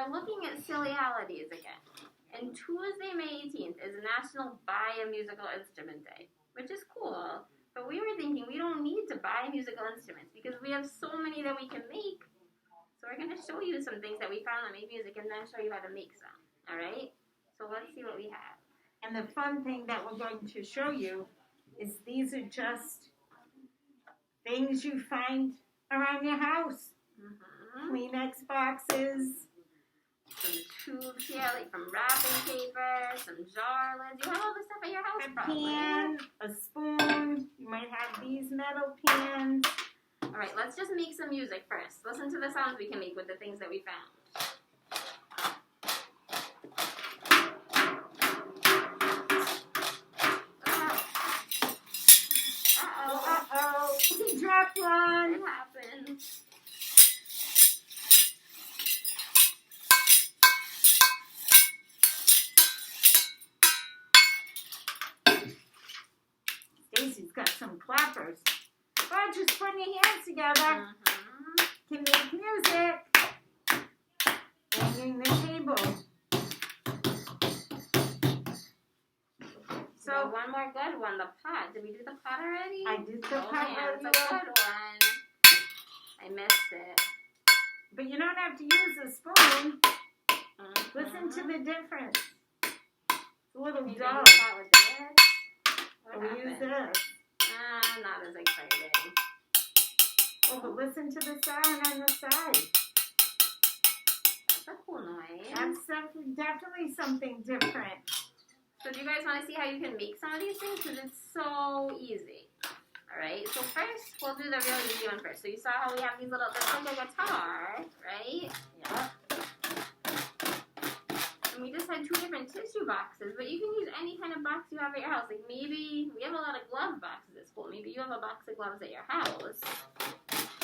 we're looking at sillyalities again. And Tuesday, May 18th is National Buy a Musical Instrument Day, which is cool. But we were thinking we don't need to buy musical instruments because we have so many that we can make. So we're going to show you some things that we found that make music and then show you how to make some. All right? So let's see what we have. And the fun thing that we're going to show you is these are just things you find around your house. Kleenex boxes. Some tubes here, like from wrapping paper, some jar lids. You have all this stuff at your house, probably. A pan, a spoon. You might have these metal pans. All right, let's just make some music first. Listen to the sounds we can make with the things that we found. Uh-oh. He dropped one. It happened. Stacey's got some clappers. Oh, just putting your hands together can make music. Banging the table. So one more good one, the pot. Did we do the pot already? I did the pot already. That's a good one. I missed it. But you don't have to use a spoon. Listen to the difference. It's a little dull. What we use this. Not as exciting. Oh, but listen to the sound on the side. That's a cool noise. That's definitely something different. So do you guys want to see how you can make some of these things? Because it's so easy. Alright, so first, we'll do the really easy one first. So you saw how we have these little, that's like a guitar, right? Yeah. And we just had 2 different tissue boxes, but you can use any kind of box you have at your house. Like maybe, we have a lot of glove boxes at school. Maybe you have a box of gloves at your house.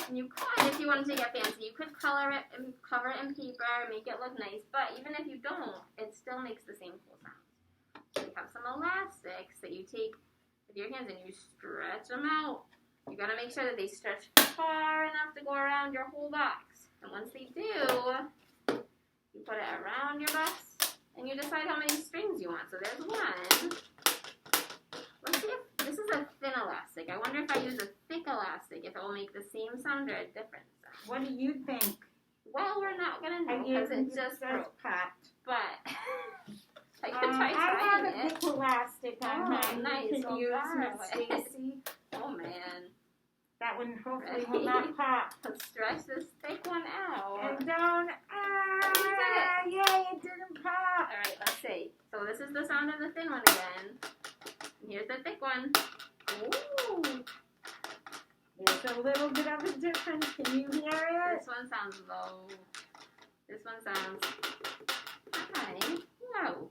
And you could, if you wanted to get fancy, you could color it and cover it in paper, make it look nice. But even if you don't, it still makes the same cool sound. So you have some elastics that you take with your hands and you stretch them out. You gotta make sure that they stretch far enough to go around your whole box. And once they do, you put it around your box and you decide how many strings you want. So there's one. Let's see if this is a thin elastic. I wonder if I use a thick elastic, if it will make the same sound or a different sound. What do you think? Well, we're not gonna know because it just broke. Popped. But I could try I trying have a thick elastic on mine. Nice. You can use, Miss Stacey. Oh man. That one hopefully will not pop. Let's stretch this thick one out. And don't. Yay, it didn't pop. Alright, let's see. So this is the sound of the thin one again. And here's the thick one. Ooh. There's a little bit of a difference. Can you hear it? This one sounds low. This one sounds high. Low.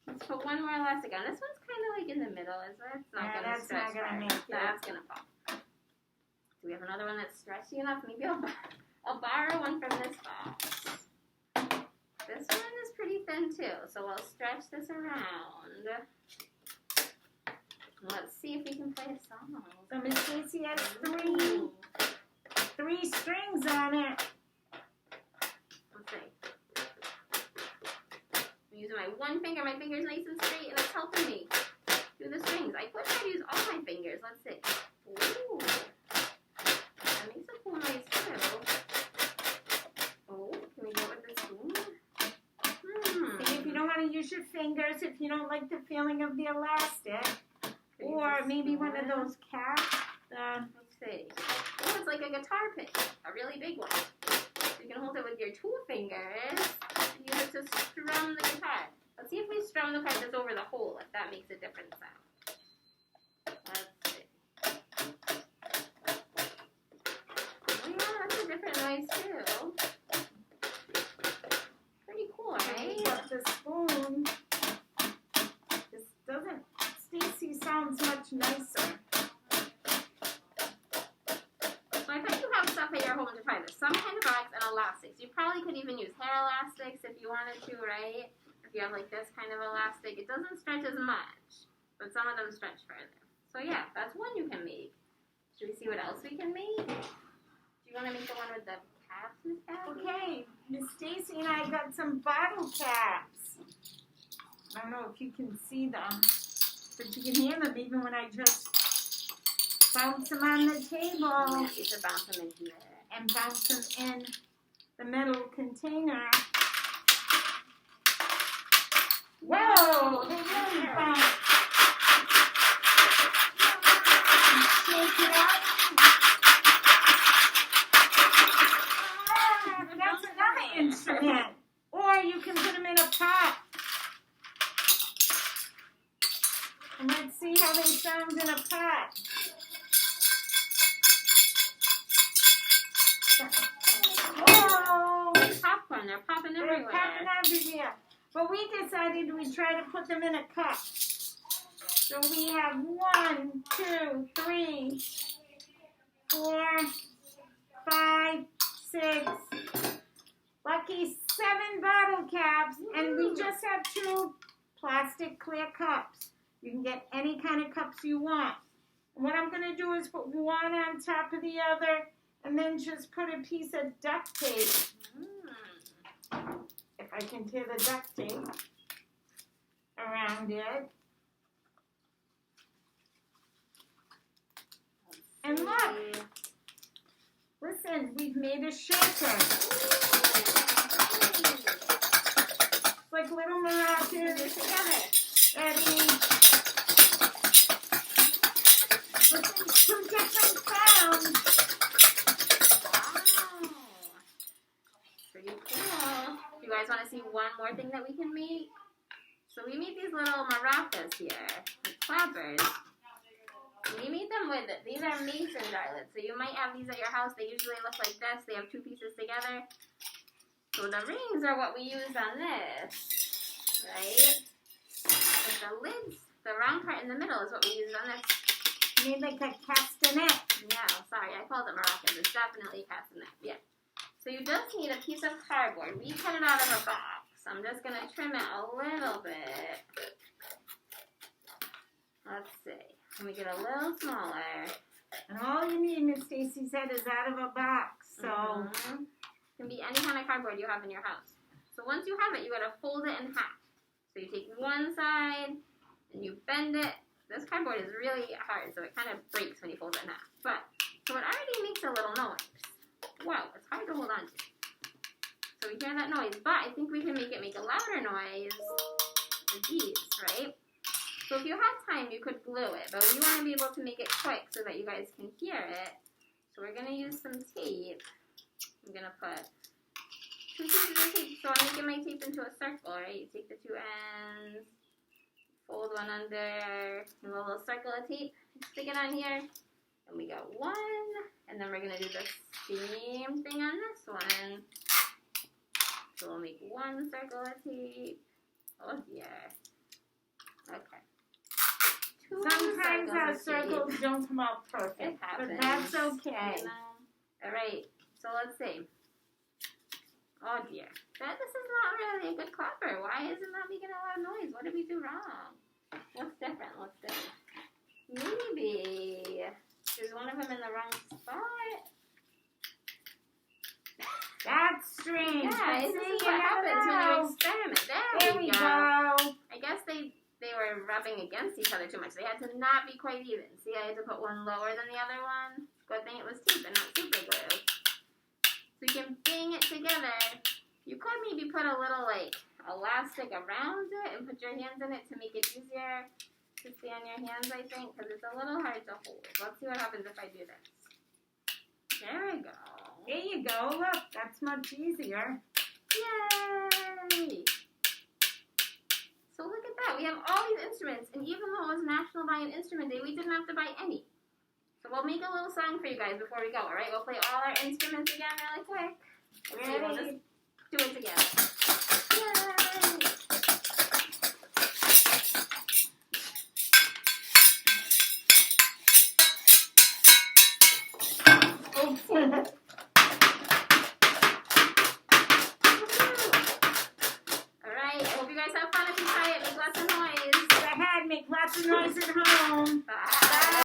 Let's put one more elastic on. This one's kind of like in the middle, is it? It's not going to stretch. That's not going to make it. That's going to pop. Do we have another one that's stretchy enough? Maybe I'll borrow one from this box. This one is pretty thin too, so we'll stretch this around. Let's see if we can play a song. So Miss Stacey has three strings on it. Let's see. I'm using my one finger. My finger's nice and straight, and it's helping me do the strings. I could try to use all my fingers. Let's see. Ooh. That makes a cool noise too. Oh, can we do it with the spoon? See, if you don't want to use your fingers, if you don't like the feeling of the elastic, or maybe one of those caps. Let's see. Oh, it's like a guitar pick, a really big one. So you can hold it with your 2 fingers and use it to strum the guitar. Let's see if we strum the part that's over the hole, if that makes a different sound. Let's see. Oh yeah, that's a different noise too. Pretty cool, right? But the spoon, this doesn't, Stacey sounds much nicer. So I bet you have stuff at your home to try this. Some kind of box and elastics. You probably could even use hair elastics if you wanted to, right? If you have like this kind of elastic. It doesn't stretch as much, but some of them stretch further. So yeah, that's one you can make. Should we see what else we can make? Do you want to make the one with the caps and stuff? Okay, Miss Stacey and I got some bottle caps. I don't know if you can see them, but you can hear them even when I just bounce them on the table. Yeah, you should bounce them in here. And bounce them in the metal container. Whoa! They really bounce. Shake it up. That's another instrument. Or you can put them in a pot. And let's see how they sound in a pot. Whoa! Like popcorn, they're popping They're everywhere. popping everywhere. But we decided we'd try to put them in a cup. So we have 1, 2, 3, 4, 5, 6, lucky 7 bottle caps, and we just have 2 plastic clear cups. You can get any kind of cups you want. And what I'm going to do is put one on top of the other, and then just put a piece of duct tape. If I can tear the duct tape around it. And look, listen, we've made a shaker. It's like little maracas together. Ready? Listen, 2 different sounds. Wow. Pretty cool. Do you guys want to see one more thing that we can make? So we made these little maracas here, like clappers. We made them with, these are mason jarlets. So you might have these at your house. They usually look like this. They have 2 pieces together. So the rings are what we used on this, right? But the lids, the round part in the middle is what we used on this. Made like a castanet. Yeah, sorry, I called it maracas. It's definitely castanet, yeah. So you just need a piece of cardboard. We cut it out of a box. I'm just going to trim it a little bit. Let's see. Let me get a little smaller. And all you need, Miss Stacey said, is out of a box. So It can be any kind of cardboard you have in your house. So once you have it, you got to fold it in half. So you take one side and you bend it. This cardboard is really hard, so it kind of breaks when you fold it in half. But so it already makes a little noise. Wow, it's hard to hold on to. So we hear that noise, but I think we can make it make a louder noise with these, right? So if you have time, you could glue it, but we want to be able to make it quick so that you guys can hear it. So we're going to use some tape. I'm going to put 2 pieces of tape. So I'm making my tape into a circle, right? You take the 2 ends, fold one under, and a little circle of tape, stick it on here, and we got 1, and then we're going to do the same thing on this one. So we'll make 1 circle of tape. Oh dear. Okay. 2 sometimes our of circles tape. don't come out perfect. It happens. But that's okay. You know? Alright, so let's see. Oh dear. This is not really a good clapper. Why is it not making a loud noise? What did we do wrong? What's different? Let's see. Maybe there's one of them in the wrong spot. That's strange. Yeah, But this see, is you what never happens when you know. experiment. There we go. I guess they were rubbing against each other too much. They had to not be quite even. See, I had to put one lower than the other one. Good thing it was tape and not super glue. So you can bang it together. You could maybe put a little, like, elastic around it and put your hands in it to make it easier to stay on your hands, I think, because it's a little hard to hold. Let's see what happens if I do this. There we go. There you go. Look, that's much easier. Yay! So look at that. We have all these instruments, and even though it was National Violin Instrument Day, we didn't have to buy any. So we'll make a little song for you guys before we go, all right? We'll play all our instruments again really quick. Okay, we'll just do it together. Yay! Oops.